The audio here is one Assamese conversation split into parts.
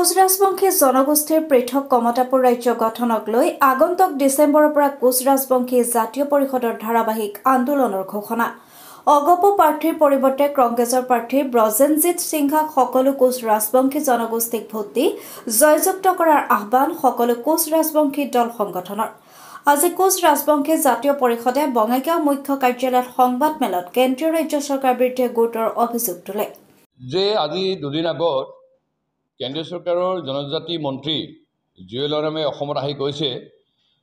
কোচ ৰাজবংশী জনগোষ্ঠীৰ পৃথক কমতাপুৰ ৰাজ্য গঠনক লৈ আগন্তুক ডিচেম্বৰৰ পৰা কোচ ৰাজবংশী জাতীয় পৰিষদৰ ধাৰাবাহিক আন্দোলনৰ ঘোষণা। অগপ প্ৰাৰ্থীৰ পৰিৱৰ্তে কংগ্ৰেছৰ প্ৰাৰ্থী ব্ৰজেনজিৎ সিংহাক সকলো কোচ ৰাজবংশী জনগোষ্ঠীক ভোট দি জয়যুক্ত কৰাৰ আহ্বান সকলো কোচ ৰাজবংশী দল সংগঠনৰ। আজি কোচ ৰাজবংশী জাতীয় পৰিষদে বঙাইগাঁও মুখ্য কাৰ্যালয়ত সংবাদ মেলত কেন্দ্ৰীয় ৰাজ্য চৰকাৰৰ বিৰুদ্ধে গুৰুতৰ অভিযোগ তোলে। যে আজি দুদিন আগত কেন্দ্ৰীয় চৰকাৰৰ জনজাতি মন্ত্ৰী জুৱেল ওৰামে অসমত আহি কৈছে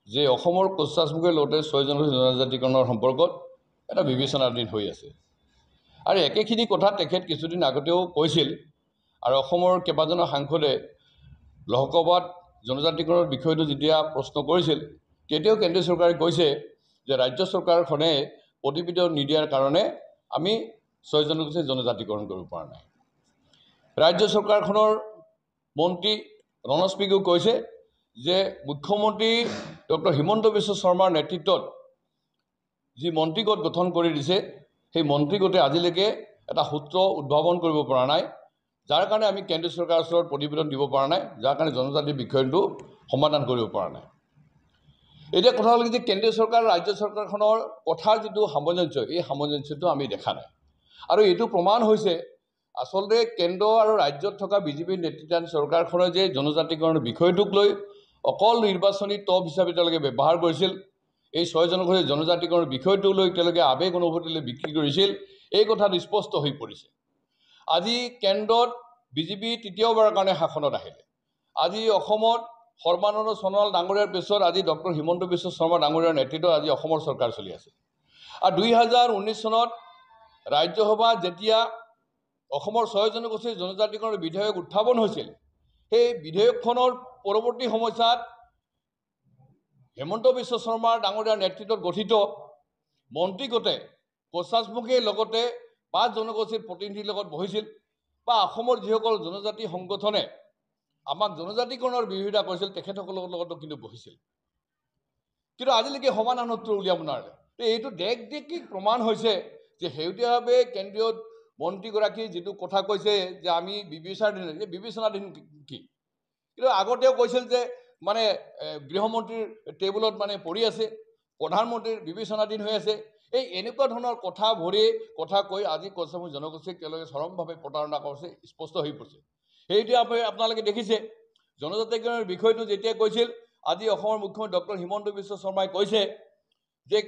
যে অসমৰ কোচ ৰাজবংশীৰ লগতে 6 জনজাতিকৰণৰ সম্পৰ্কত এটা বিবেচনাধীন হৈ আছে। আৰু একেখিনি কথা তেখেত কিছুদিন আগতেও কৈছিল। আৰু অসমৰ কেইবাজনো সাংসদে লোকসভাত জনজাতিকৰণৰ বিষয়টো যেতিয়া প্ৰশ্ন কৰিছিল তেতিয়াও কেন্দ্ৰীয় চৰকাৰে কৈছে যে ৰাজ্য চৰকাৰখনে প্ৰতিবেদন নিদিয়াৰ কাৰণে আমি 6 জনগোষ্ঠীৰ জনজাতিকৰণ কৰিব পৰা নাই। ৰাজ্য চৰকাৰখনৰ মন্ত্ৰী ৰণোজ পেগুৱে কৈছে যে মুখ্যমন্ত্ৰী ডক্টৰ হিমন্ত বিশ্ব শৰ্মাৰ নেতৃত্বত যি মন্ত্ৰীগোট গঠন কৰি দিছে সেই মন্ত্ৰীগোটে আজিলৈকে এটা সূত্ৰ উদ্ভাৱন কৰিব পৰা নাই, যাৰ কাৰণে আমি কেন্দ্ৰীয় চৰকাৰৰ ওচৰত প্ৰতিবেদন দিব পৰা নাই, যাৰ কাৰণে জনজাতি বিষয়টো সমাধান কৰিব পৰা নাই। এতিয়া কথা হ'ল যে কেন্দ্ৰীয় চৰকাৰ ৰাজ্য চৰকাৰখনৰ কথাৰ যিটো সামঞ্জস্য, এই সামঞ্জস্যটো আমি দেখা নাই। আৰু এইটো প্ৰমাণ হৈছে আচলতে কেন্দ্ৰ আৰু ৰাজ্যত থকা বিজেপি নেতৃত্বাধীন চৰকাৰখনে যে জনজাতিকৰণৰ বিষয়টোক লৈ অকল নিৰ্বাচনী টপ হিচাপে তেওঁলোকে ব্যৱহাৰ কৰিছিল, এই 6 জনগোষ্ঠীৰ জনজাতিকৰণৰ বিষয়টোক লৈ তেওঁলোকে আৱেগ অনুভূতিলৈ বিক্ৰী কৰিছিল, এই কথাটো স্পষ্ট হৈ পৰিছে। আজি কেন্দ্ৰত বিজেপি তৃতীয়বাৰৰ কাৰণে শাসনত আহিলে। আজি অসমত সৰ্বানন্দ সোণোৱাল ডাঙৰীয়াৰ পিছত আজি ডক্টৰ হিমন্ত বিশ্ব শৰ্মা ডাঙৰীয়াৰ নেতৃত্বত আজি অসমৰ চৰকাৰ চলি আছে। আৰু 2019 চনত ৰাজ্যসভাত যেতিয়া অসমৰ 6 জনগোষ্ঠীৰ জনজাতিকৰণৰ বিধেয়ক উত্থাপন হৈছিল, সেই বিধেয়কখনৰ পৰৱৰ্তী সময়ছোৱাত হিমন্ত বিশ্ব শৰ্মা ডাঙৰীয়াৰ নেতৃত্বত গঠিত মন্ত্ৰীগোটে কোচ ৰাজবংশীৰ লগতে 5 জনগোষ্ঠীৰ প্ৰতিনিধিৰ লগত বহিছিল, বা অসমৰ যিসকল জনজাতি সংগঠনে আমাক জনজাতিকৰণৰ বিৰোধিতা কৰিছিল তেখেতসকলৰ লগতো কিন্তু বহিছিল। কিন্তু আজিলৈকে সমাধান সূত্ৰ উলিয়াব নোৱাৰে। এইটো দেশ প্ৰমাণ হৈছে যে শেহতীয়াভাৱে কেন্দ্ৰীয় মন্ত্ৰীগৰাকী যিটো কথা কৈছে যে আমি বিবেচনাধীন কি, কিন্তু আগতেও কৈছিল যে মানে গৃহমন্ত্ৰীৰ টেবুলত মানে পৰি আছে, প্ৰধানমন্ত্ৰীৰ বিবেচনাধীন হৈ আছে। এই এনেকুৱা ধৰণৰ কথা কৈ আজি কোচ ৰাজবংশী জনগোষ্ঠীক তেওঁলোকে চৰমভাৱে প্ৰতাৰণা কৰিছে, স্পষ্ট হৈ পৰিছে। সেইটোৱে আপোনালোকে দেখিছে জনজাতিকৰণৰ বিষয়টো যেতিয়া কৈছিল, আজি অসমৰ মুখ্যমন্ত্ৰী ডক্টৰ হিমন্ত বিশ্ব শৰ্মাই কৈছে যে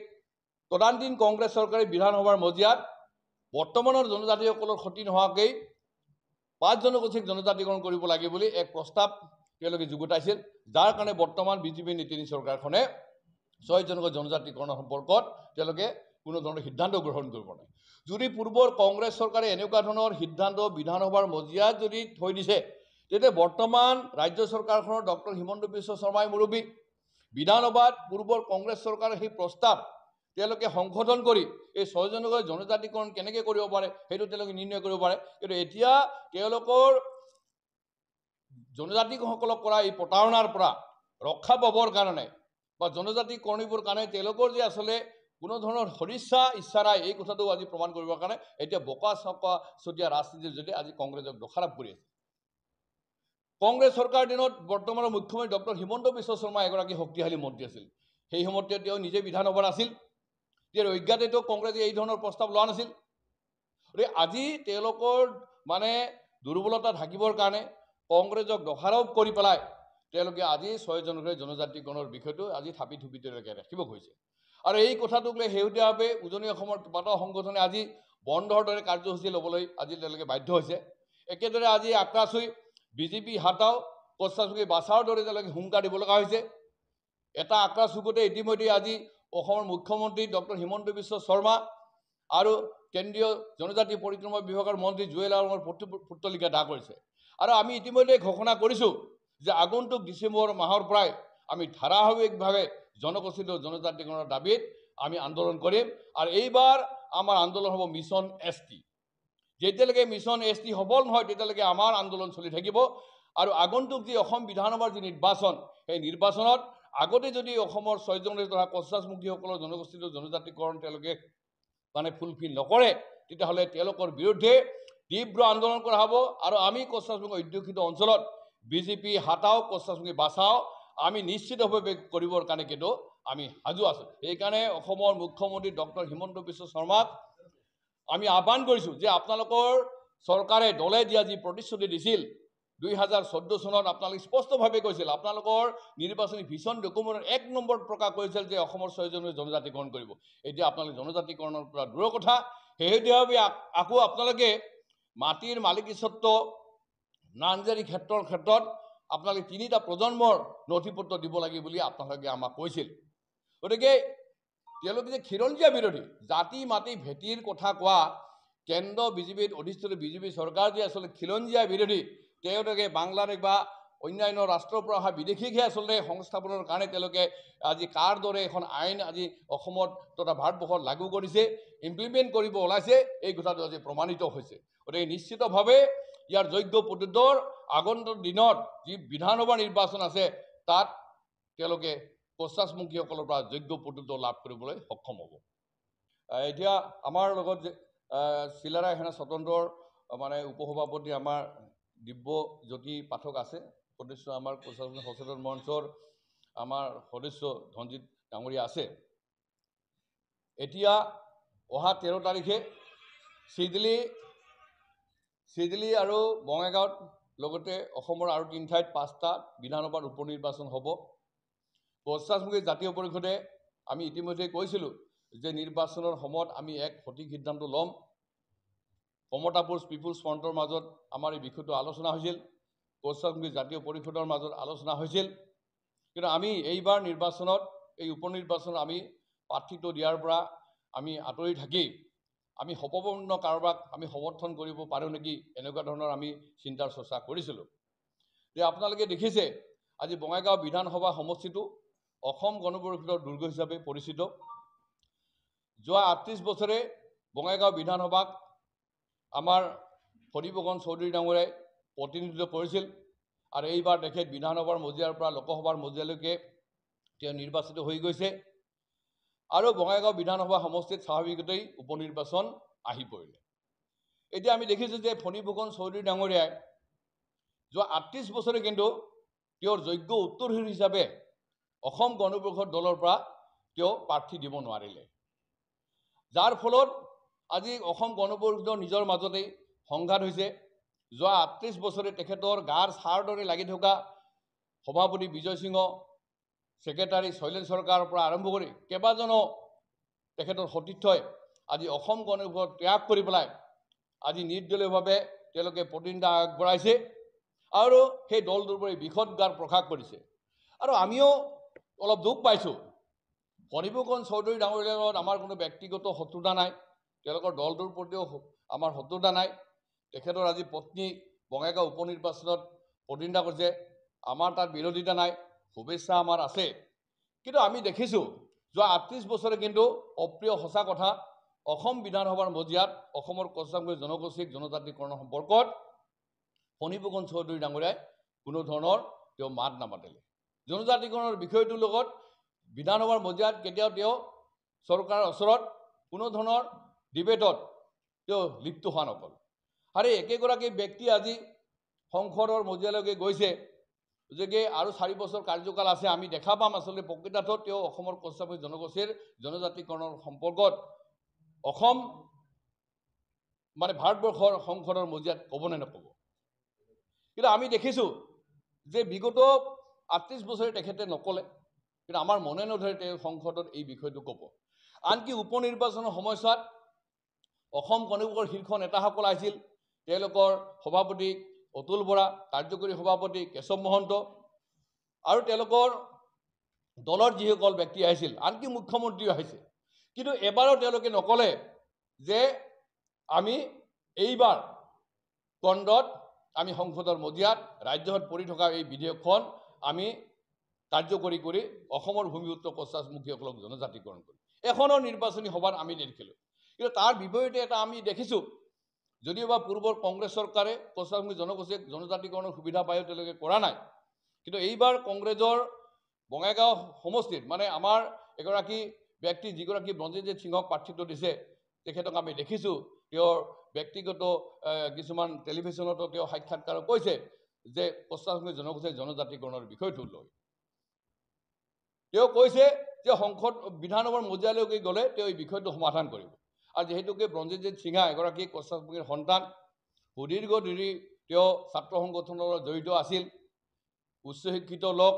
তদানীন্তন কংগ্ৰেছ চৰকাৰে বিধানসভাৰ মজিয়াত বৰ্তমানৰ জনজাতিসকলৰ ক্ষতি নোহোৱাকৈ 5 জনগোষ্ঠীক জনজাতিকৰণ কৰিব লাগে বুলি এক প্ৰস্তাৱ তেওঁলোকে যুগুতাইছিল, যাৰ কাৰণে বৰ্তমান বিজেপি নেতৃত্বাধীন চৰকাৰখনে 6 জনগোষ্ঠীৰ জনজাতিকৰণৰ সম্পৰ্কত তেওঁলোকে কোনো ধৰণৰ সিদ্ধান্ত গ্ৰহণ কৰিব নাই। যদি পূৰ্বৰ কংগ্ৰেছ চৰকাৰে এনেকুৱা ধৰণৰ সিদ্ধান্ত বিধানসভাৰ মজিয়াত যদি থৈ দিছে, তেতিয়া বৰ্তমান ৰাজ্য চৰকাৰখনৰ ডক্টৰ হিমন্ত বিশ্ব শৰ্মাই মুৰব্বী বিধানসভাত পূৰ্বৰ কংগ্ৰেছ চৰকাৰৰ সেই প্ৰস্তাৱ তেওঁলোকে সংশোধন কৰি এই 6 জনগোষ্ঠীৰ জনজাতিকৰণ কেনেকৈ কৰিব পাৰে সেইটো তেওঁলোকে নিৰ্ণয় কৰিব পাৰে। কিন্তু এতিয়া তেওঁলোকৰ জনজাতিসকলক কৰা এই প্ৰতাৰণাৰ পৰা ৰক্ষা পাবৰ কাৰণে বা জনজাতি কৰ্মীবোৰ কাৰণে তেওঁলোকৰ যে আচলতে কোনো ধৰণৰ সদিচ্ছা ইচ্ছা নাই, এই কথাটো আজি প্ৰমাণ কৰিবৰ কাৰণে এতিয়া বোকা চতিয়া ৰাজনীতিৰ জৰিয়তে আজি কংগ্ৰেছক দোষাৰোপ কৰি আছে। কংগ্ৰেছ চৰকাৰৰ দিনত বৰ্তমানৰ মুখ্যমন্ত্ৰী ডক্টৰ হিমন্ত বিশ্ব শৰ্মা এগৰাকী শক্তিশালী মন্ত্ৰী আছিল। সেই সময়ত তেওঁ নিজে বিধানসভাত আছিল, তেওঁৰ অজ্ঞাতেতো কংগ্ৰেছে এই ধৰণৰ প্ৰস্তাৱ লোৱা নাছিল। আজি তেওঁলোকৰ মানে দুৰ্বলতা ঢাকিবৰ কাৰণে কংগ্ৰেছক দোষাৰোপ কৰি পেলাই তেওঁলোকে আজি 6 জনগোষ্ঠীৰ জনজাতিকৰণৰ বিষয়টো আজি থাপি থুপি তেওঁলোকে ৰাখিব খুজিছে। আৰু এই কথাটোক লৈ শেহতীয়াভাৱে উজনি অসমৰ কেইবাটাও সংগঠনে আজি বন্ধৰ দৰে কাৰ্যসূচী ল'বলৈ আজি তেওঁলোকে বাধ্য হৈছে। একেদৰে আজি আক্ৰাচুই বিজেপি হাতাও কোচ ৰাজবংশী বাছাৰ দৰে তেওঁলোকে হুংকাৰ দিব লগা হৈছে। এটা আক্ৰাচুকতে ইতিমধ্যে আজি অসমৰ মুখ্যমন্ত্ৰী ডক্টৰ হিমন্ত বিশ্ব শৰ্মা আৰু কেন্দ্ৰীয় জনজাতি পৰিক্ৰমা বিভাগৰ মন্ত্ৰী জুৱেল ওৰামৰ পুতলিকা দাহ কৰিছে। আৰু আমি ইতিমধ্যে ঘোষণা কৰিছোঁ যে আগন্তুক ডিচেম্বৰ মাহৰ পৰাই আমি ধাৰাবাহিকভাৱে জনগোষ্ঠীৰ জনজাতিকৰণৰ দাবীত আমি আন্দোলন কৰিম। আৰু এইবাৰ আমাৰ আন্দোলন হ'ব মিছন ST। যেতিয়ালৈকে মিছন ST সফল নহয় তেতিয়ালৈকে আমাৰ আন্দোলন চলি থাকিব। আৰু আগন্তুক যি অসম বিধানসভাৰ যি নিৰ্বাচন, সেই নিৰ্বাচনত আগতে যদি অসমৰ 6 জনগোষ্ঠী তথা কোচ ৰাজবংশীসকলৰ জনগোষ্ঠীৰ জনজাতিকৰণ তেওঁলোকে মানে ফুলফিল নকৰে, তেতিয়াহ'লে তেওঁলোকৰ বিৰুদ্ধে তীব্ৰ আন্দোলন কৰা হ'ব। আৰু আমি কোচ ৰাজবংশী অধ্যুষিত অঞ্চলত বিজেপি হাটাওক, কছাছমুখী বাচাও, আমি নিশ্চিতভাৱে কৰিবৰ কাৰণে কিন্তু আমি সাজু আছোঁ। সেইকাৰণে অসমৰ মুখ্যমন্ত্ৰী ডক্টৰ হিমন্ত বিশ্ব শৰ্মাক আমি আহ্বান কৰিছোঁ যে আপোনালোকৰ চৰকাৰে দলে দিয়া যি প্ৰতিশ্ৰুতি দিছিল 2014 চনত আপোনালোকে স্পষ্টভাৱে কৈছিল, আপোনালোকৰ নিৰ্বাচনী ভিছন ডকুমেণ্টৰ 1 নম্বৰত প্ৰকাশ কৰিছিল যে অসমৰ 6জনে জনজাতিকৰণ কৰিব। এতিয়া আপোনালোকে জনজাতিকৰণৰ পৰা দূৰৰ কথা। শেহতীয়াভাৱে আকৌ আপোনালোকে মাটিৰ মালিকীস্বত্ব নামজাৰি ক্ষেত্ৰত আপোনালোকে 3টা প্ৰজন্মৰ নথিপত্ৰ দিব লাগে বুলি আপোনালোকে আমাক কৈছিল। গতিকে তেওঁলোকে যে খিলঞ্জীয়া বিৰোধী, জাতি মাটি ভেটিৰ কথা কোৱা কেন্দ্ৰ বিজেপিত অধিষ্ঠিত বিজেপি চৰকাৰ যে আচলতে খিলঞ্জীয়া বিৰোধী, তেওঁলোকে বাংলাদেশ বা অন্যান্য ৰাষ্ট্ৰৰ পৰা অহা বিদেশীকহে আচলতে সংস্থাপনৰ কাৰণে তেওঁলোকে আজি কাৰ দৰে এখন আইন আজি অসমত তথা ভাৰতবৰ্ষত লাগু কৰিছে, ইমপ্লিমেণ্ট কৰিব ওলাইছে, এই কথাটো আজি প্ৰমাণিত হৈছে। গতিকে নিশ্চিতভাৱে ইয়াৰ যোগ্য প্ৰতিদ্বন্দ্বৰ আগন্তুক দিনত যি বিধানসভা নিৰ্বাচন আছে তাত তেওঁলোকে কছাছমুখীসকলৰ পৰা যোগ্য প্ৰতিদ্বন্দ্ব লাভ কৰিবলৈ সক্ষম হ'ব। এতিয়া আমাৰ লগত চিলাৰা সেনা স্বতন্ত্ৰৰ মানে উপসভাপতি আমাৰ দিব্যজ্যোতি পাঠক আছে, সদস্য আমাৰ কছাছমুখী সচেতন মঞ্চৰ আমাৰ সদস্য ধনজিৎ ডাঙৰীয়া আছে। এতিয়া অহা 13 তাৰিখে চিডলি আৰু বঙাইগাঁৱত লগতে অসমৰ আৰু 3 ঠাইত 5টা বিধানসভাৰ উপ নিৰ্বাচন হ'ব। কছাছমুখী জাতীয় পৰিষদে আমি ইতিমধ্যে কৈছিলোঁ যে নিৰ্বাচনৰ সময়ত আমি এক সঠিক সিদ্ধান্ত ল'ম। কমতাপুৰ পিপুলছ ফ্ৰণ্টৰ মাজত আমাৰ এই বিষয়টো আলোচনা হৈছিল, কছাছমুখী জাতীয় পৰিষদৰ মাজত আলোচনা হৈছিল। কিন্তু আমি এইবাৰ নিৰ্বাচনত এই উপ নিৰ্বাচনত আমি প্ৰাৰ্থিত্ব দিয়াৰ পৰা আমি আঁতৰি থাকি আমি সপপূৰ্ণ কাৰোবাক আমি সমৰ্থন কৰিব পাৰোঁ নেকি, এনেকুৱা ধৰণৰ আমি চিন্তাৰ চৰ্চা কৰিছিলোঁ। যে আপোনালোকে দেখিছে আজি বঙাইগাঁও বিধানসভা সমষ্টিটো অসম গণ পৰিষদৰ দুৰ্গ হিচাপে পৰিচিত। যোৱা 38 বছৰে বঙাইগাঁও বিধানসভাক আমাৰ ফণীভূষণ চৌধুৰী ডাঙৰীয়াই প্ৰতিনিধিত্ব কৰিছিল আৰু এইবাৰ তেখেত বিধানসভাৰ মজিয়াৰ পৰা লোকসভাৰ মজিয়ালৈকে তেওঁ নিৰ্বাচিত হৈ গৈছে আৰু বঙাইগাঁও বিধানসভা সমষ্টিত স্বাভাৱিকতেই উপ নিৰ্বাচন আহি পৰিলে। এতিয়া আমি দেখিছোঁ যে ফণীভূষণ চৌধুৰী ডাঙৰীয়াই যোৱা 38 বছৰে কিন্তু তেওঁৰ যোগ্য উত্তৰসূৰী হিচাপে অসম গণ পৰিষদ দলৰ পৰা তেওঁ প্ৰাৰ্থী দিব নোৱাৰিলে, যাৰ ফলত আজি অসম গণ পৰিষদৰ নিজৰ মাজতেই সংঘাত হৈছে। যোৱা 38 বছৰে তেখেতৰ গাৰ ছাৰ দৰে লাগি থকা সভাপতি বিজয় সিংহ, ছেক্ৰেটাৰী শৈলেন চৰকাৰৰ পৰা আৰম্ভ কৰি কেইবাজনো তেখেতৰ সতীৰ্থই আজি অসম গণ পৰিষদ ত্যাগ কৰি পেলাই আজি নিৰ্দলীয়ভাৱে তেওঁলোকে প্ৰতিনিধিত্ব আগবঢ়াইছে আৰু সেই দলটোৰ পৰা বিষদগাৰ প্ৰকাশ কৰিছে। আৰু আমিও অলপ দুখ পাইছোঁ। ফণীভূষণ চৌধুৰী ডাঙৰীয়াৰ লগত আমাৰ কোনো ব্যক্তিগত শত্ৰুতা নাই, তেওঁলোকৰ দলটোৰ প্ৰতিও আমাৰ শত্ৰুতা নাই। তেখেতৰ আজি পত্নী বঙাইগাঁও উপ নিৰ্বাচনত প্ৰতিদ্বন্দ্বিতা কৰিছে, আমাৰ তাত বিৰোধিতা নাই, শুভেচ্ছা আমাৰ আছে। কিন্তু আমি দেখিছোঁ যোৱা 38 বছৰে কিন্তু অপ্ৰিয় সঁচা কথা, অসম বিধানসভাৰ মজিয়াত অসমৰ কছাছমুখী জনগোষ্ঠীক জনজাতিকৰণৰ সম্পৰ্কত ফণীভূষণ চৌধুৰী ডাঙৰীয়াই কোনো ধৰণৰ তেওঁ মাত নামাতিলে। জনজাতিকৰণৰ বিষয়টোৰ লগত বিধানসভাৰ মজিয়াত কেতিয়াও তেওঁ চৰকাৰৰ ওচৰত কোনো ধৰণৰ ডিবেটত তেওঁ লিপ্ত হোৱা নকল। আৰু একেগৰাকী ব্যক্তি আজি সংসদৰ মজিয়ালৈকে গৈছে যে আৰু 4 বছৰ কাৰ্যকাল আছে, আমি দেখা পাম আচলতে প্ৰকৃতাৰ্থত তেওঁ অসমৰ কছাছমুখী জনগোষ্ঠীৰ জনজাতিকৰণৰ সম্পৰ্কত অসম মানে ভাৰতবৰ্ষৰ সংসদৰ মজিয়াত ক'বনে নক'ব। কিন্তু আমি দেখিছোঁ যে বিগত 38 বছৰে তেখেতে নক'লে, কিন্তু আমাৰ মনে নধৰে তেওঁ সংসদত এই বিষয়টো ক'ব। আনকি উপ নিৰ্বাচনৰ সময়ছোৱাত অসম গণ পৰিষদৰ শীৰ্ষ নেতাসকল আহিছিল, তেওঁলোকৰ সভাপতি অতুল বৰা, কাৰ্যকৰী সভাপতি কেশৱ মহন্ত আৰু তেওঁলোকৰ দলৰ যিসকল ব্যক্তি আহিছিল, আনকি মুখ্যমন্ত্ৰীও আহিছে। কিন্তু এবাৰো তেওঁলোকে নক'লে যে আমি এইবাৰ কণ্ডত আমি সংসদৰ মজিয়াত ৰাজ্যসভাত পৰি থকা এই বিধেয়কখন আমি কাৰ্যকৰী কৰি অসমৰ ভূমিপুত্ৰ কছাছমুখীসকলক জনজাতিকৰণ কৰিম। এখনো নিৰ্বাচনী সভাত আমি দেখিলোঁ। কিন্তু তাৰ বিপৰীতে এটা আমি দেখিছোঁ, যদিওবা পূৰ্বৰ কংগ্ৰেছ চৰকাৰে কছাছমুখী জনগোষ্ঠীক জনজাতিকৰণৰ সুবিধা পায়ো তেওঁলোকে কৰা নাই, কিন্তু এইবাৰ কংগ্ৰেছৰ বঙাইগাঁও সমষ্টিত মানে আমাৰ এগৰাকী ব্যক্তি যিগৰাকী ৰঞ্জিত সিঙক প্ৰাৰ্থিত্ব দিছে, তেখেতক আমি দেখিছোঁ তেওঁৰ ব্যক্তিগত কিছুমান টেলিভিশ্যনতো তেওঁ সাক্ষাৎকাৰ কৈছে যে কোচ-ৰাজবংশী জনগোষ্ঠীৰ জনজাতিকৰণৰ বিষয়টো লৈ তেওঁ কৈছে যে সংসদ বিধানসভাৰ মজিয়ালৈকে গ'লে তেওঁ এই বিষয়টো সমাধান কৰিব আৰু যেহেতুকে ৰঞ্জিত সিংহা এগৰাকী কোচ-ৰাজবংশীৰ সন্তান সুদীৰ্ঘ ধৰি তেওঁ ছাত্ৰ সংগঠনৰ লগত জড়িত আছিল উচ্চ শিক্ষিত লোক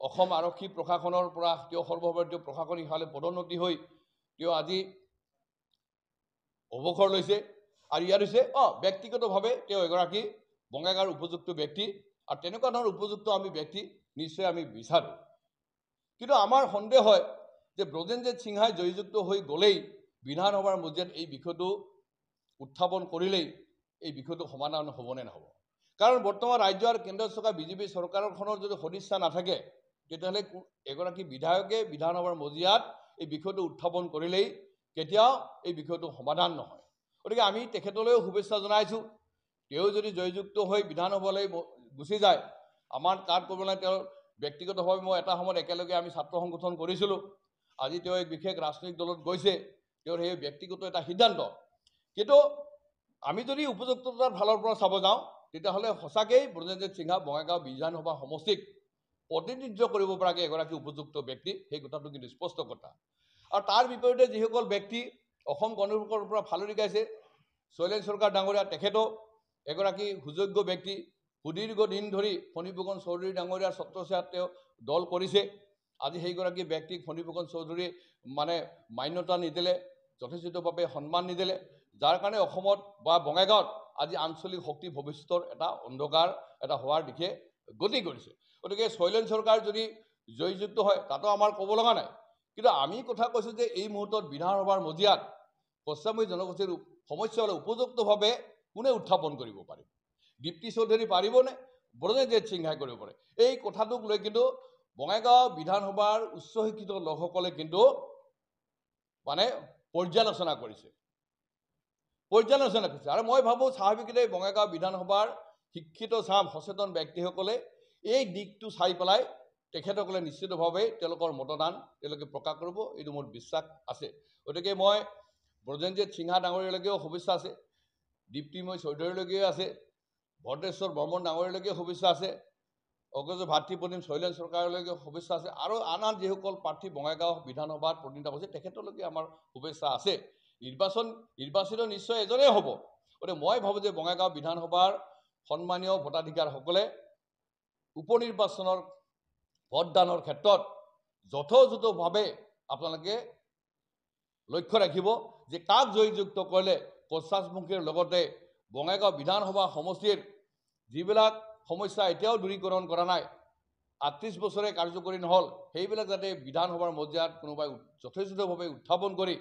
অসম আৰক্ষী প্ৰশাসনৰ পৰা তেওঁ সৰ্বভাৰতীয় প্ৰশাসনিক হালে পদোন্নতি হৈ তেওঁ আজি অৱসৰ লৈছে আৰু ইয়াৰ হৈছে ব্যক্তিগতভাৱে তেওঁ এগৰাকী বঙাইগাঁৱৰ উপযুক্ত ব্যক্তি আৰু তেনেকুৱা ধৰণৰ উপযুক্ত আমি ব্যক্তি নিশ্চয় আমি বিচাৰোঁ কিন্তু আমাৰ সন্দেহ হয় যে ব্ৰজেনজিৎ সিংহাই জয়যুক্ত হৈ গ'লেই বিধানসভাৰ মজিয়াত এই বিষয়টো উত্থাপন কৰিলেই এই বিষয়টো সমাধান হ'বনে নহ'ব কাৰণ বৰ্তমান ৰাজ্য আৰু কেন্দ্ৰীয় চৰকাৰ বিজেপি চৰকাৰখনৰ যদি সদিচ্ছা নাথাকে তেতিয়াহ'লে এগৰাকী বিধায়কে বিধানসভাৰ মজিয়াত এই বিষয়টো উত্থাপন কৰিলেই কেতিয়াও এই বিষয়টো সমাধান নহয় গতিকে আমি তেখেতলৈও শুভেচ্ছা জনাইছোঁ তেওঁ যদি জয়যুক্ত হৈ বিধানসভালৈ গুচি যায় আমাৰ কাৰ্ড কৰিবলৈ তেওঁ ব্যক্তিগতভাৱে মই এটা সময়ত একেলগে আমি ছাত্ৰ সংগঠন কৰিছিলোঁ আজি তেওঁ এক বিশেষ ৰাজনৈতিক দলত গৈছে তেওঁৰ সেই ব্যক্তিগত এটা সিদ্ধান্ত কিন্তু আমি যদি উপযুক্ততাৰ ফালৰ পৰা চাব যাওঁ তেতিয়াহ'লে সঁচাকেই ব্ৰজেনজিৎ সিংহা বঙাইগাঁও বিধানসভা সমষ্টিক প্ৰতিনিধিত্ব কৰিব পৰাকৈ এগৰাকী উপযুক্ত ব্যক্তি সেই কথাটো কিন্তু স্পষ্ট কথা আৰু তাৰ বিপৰীতে যিসকল ব্যক্তি অসম গণ পৰিষদৰ পৰা ফালৰি গাইছে শৈলেন চৰকাৰ ডাঙৰীয়া তেখেতো এগৰাকী সুযোগ্য ব্যক্তি সুদীৰ্ঘ দিন ধৰি ফণীভূষণ চৌধুৰী ডাঙৰীয়াৰ ছত্ৰছায়াত তেওঁ দল কৰিছে আজি সেইগৰাকী ব্যক্তিক ফণীভূষণ চৌধুৰী মানে মান্যতা নিদিলে যথেষ্টভাৱে সন্মান নিদিলে যাৰ কাৰণে অসমত বা বঙাইগাঁৱত আজি আঞ্চলিক শক্তি ভৱিষ্যতৰ এটা অন্ধকাৰ এটা হোৱাৰ দিশে গতি কৰিছে গতিকে শৈলেন চৰকাৰ যদি জয়যুক্ত হয় তাতো আমাৰ ক'ব লগা নাই কিন্তু আমি কথা কৈছোঁ যে এই মুহূৰ্তত বিধানসভাৰ মজিয়াত পশ্চিমী জনগোষ্ঠীৰ সমস্যা হ'লে উপযুক্তভাৱে কোনে উত্থাপন কৰিব পাৰিব দীপ্তি চৌধুৰী পাৰিবনে ব্ৰজেনজিৎ সিংহাই কৰিব পাৰে এই কথাটোক লৈ কিন্তু বঙাইগাঁও বিধানসভাৰ উচ্চ শিক্ষিত লোকসকলে কিন্তু মানে পৰ্যালোচনা কৰিছে আৰু মই ভাবোঁ স্বাভাৱিকতে বঙাইগাঁও বিধানসভাৰ শিক্ষিত চাম সচেতন ব্যক্তিসকলে এই দিশটো চাই পেলাই তেখেতসকলে নিশ্চিতভাৱে তেওঁলোকৰ মতদান তেওঁলোকে প্ৰকাশ কৰিব এইটো মোৰ বিশ্বাস আছে গতিকে মই ব্ৰজেনজিৎ সিংহা ডাঙৰীয়ালৈকেও শুভেচ্ছা আছে দীপ্তিময় চৌধুৰীলৈকেও আছে ভদ্ৰেশ্বৰ বৰ্মন ডাঙৰীয়ালৈকে শুভেচ্ছা আছে অগ্ৰজ ভাতৃপ্ৰতিম শৈলেন চৰকাৰলৈকে শুভেচ্ছা আছে আৰু আন আন যিসকল প্ৰাৰ্থী বঙাইগাঁও বিধানসভাত প্ৰতিনিধিত্ব কৰিছে তেখেতলৈকে আমাৰ শুভেচ্ছা আছে নিৰ্বাচিত নিশ্চয় এজনেই হ'ব গতিকে মই ভাবোঁ যে বঙাইগাঁও বিধানসভাৰ সন্মানীয় ভোটাধিকাৰসকলে উপনিৰ্বাচনৰ ভোটদানৰ ক্ষেত্ৰত যথোচিতভাৱে আপোনালোকে লক্ষ্য ৰাখিব যে কাক জয়যুক্ত কৰিলে কোচ-ৰাজবংশীৰ লগতে বঙাইগাঁও বিধানসভা সমষ্টিৰ যিবিলাক সমস্যা এতিয়াও দূৰীকৰণ কৰা নাই ৩৮ বছৰে কাৰ্যকৰী নহ'ল সেইবিলাক যাতে বিধানসভাৰ মজিয়াত কোনোবাই যথেষ্টভাৱে উত্থাপন কৰি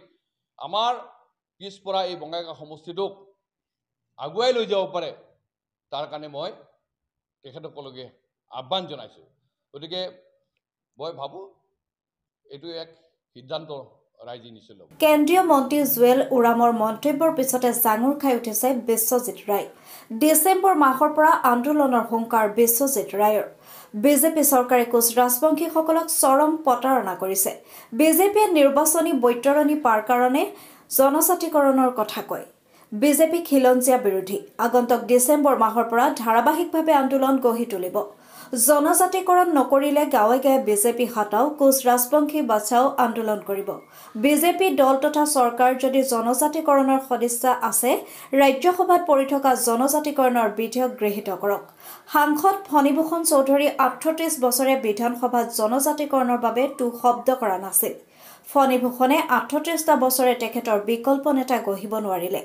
আমাৰ পিছপৰা এই বঙাইগাঁও সমষ্টিটোক আগুৱাই লৈ যাব পাৰে তাৰ কাৰণে মই তেখেতসকলকে আহ্বান জনাইছোঁ গতিকে মই ভাবোঁ এইটো এক সিদ্ধান্ত ৰাইজে নিশ্চয় ল'ব কেন্দ্ৰীয় মন্ত্ৰী জুৱেল ওৰামৰ মন্তব্যৰ পিছতে জাঙুৰ খাই উঠিছে বিশ্বজিৎ ৰায় ডিচেম্বৰ মাহৰ পৰা আন্দোলনৰ হুংকাৰ বিশ্বজিৎ ৰায়ৰ বিজেপি চৰকাৰে কোচ-ৰাজবংশীসকলক চৰম প্ৰতাৰণা কৰিছে বিজেপিয়ে নিৰ্বাচনী বৈতৰণি পাৰ কাৰণে জনজাতিকৰণৰ কথা কয় বিজেপি খিলঞ্জীয়া বিৰোধী আগন্তুক ডিচেম্বৰ মাহৰ পৰা ধাৰাবাহিকভাৱে আন্দোলন গঢ়ি তুলিব জনজাতিকৰণ নকৰিলে গাঁৱে গাঁৱে বিজেপি হটাও কোচ-ৰাজবংশী বাচাও আন্দোলন কৰিব বিজেপি দল তথা চৰকাৰ যদি জনজাতিকৰণৰ সদিচ্ছা আছে ৰাজ্যসভাত পৰি থকা জনজাতিকৰণৰ বিধেয়ক গৃহীত কৰক সাংসদ ফণীভূষণ চৌধুৰী ৩৮ বছৰে বিধানসভাত জনজাতিকৰণৰ বাবে শব্দ কৰা নাছিল ফণীভূষণে ৩৮টা বছৰে তেখেতৰ বিকল্প নেতা গঢ়িব নোৱাৰিলে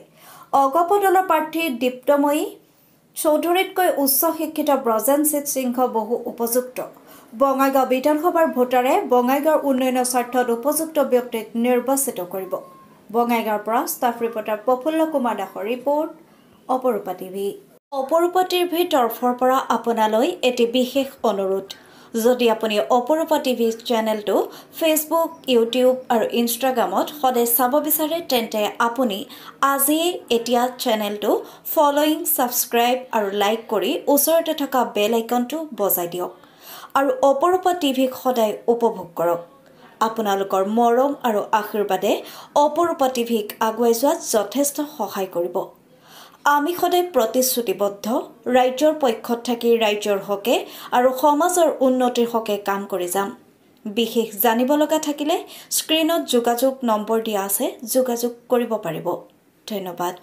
অগপ দলৰ প্ৰাৰ্থী দীপ্তময়ী চৌধুৰীতকৈ উচ্চ শিক্ষিত ব্ৰজেনজিৎ সিংহ বহু উপযুক্ত বঙাইগাঁও বিধানসভাৰ ভোটাৰে বঙাইগাঁৱৰ উন্নয়নৰ স্বাৰ্থত উপযুক্ত ব্যক্তিক নিৰ্বাচিত কৰিব বঙাইগাঁৱৰ পৰা ষ্টাফ ৰিপৰ্টাৰ প্ৰফুল্ল কুমাৰ দাসৰ ৰিপৰ্ট অপৰূপা টিভি অপৰূপা টিভিৰ তৰফৰ পৰা আপোনালৈ এটি বিশেষ অনুৰোধ যদি আপুনি অপৰূপা টিভি চেনেলটো ফেচবুক ইউটিউব আৰু ইনষ্টাগ্ৰামত সদায় চাব বিচাৰে তেন্তে আপুনি আজিয়ে এতিয়া চেনেলটো ফলোইং সাবস্ক্ৰাইব আৰু লাইক কৰি ওচৰতে থকা বেল আইকনটো বজাই দিয়ক আৰু অপৰূপা টিভিক সদায় উপভোগ কৰক আপোনালোকৰ মৰম আৰু আশীৰ্বাদে অপৰূপা টিভিক আগুৱাই যোৱাত যথেষ্ট সহায় কৰিব আমি সদায় প্ৰতিশ্ৰুতিবদ্ধ ৰাজ্যৰ পক্ষত থাকি ৰাজ্যৰ হকে আৰু সমাজৰ উন্নতিৰ হকে কাম কৰি যাম। বিশেষ জানিব লগা থাকিলে স্ক্ৰীনত যোগাযোগ নম্বৰ দিয়া আছে, যোগাযোগ কৰিব পাৰিব। ধন্যবাদ।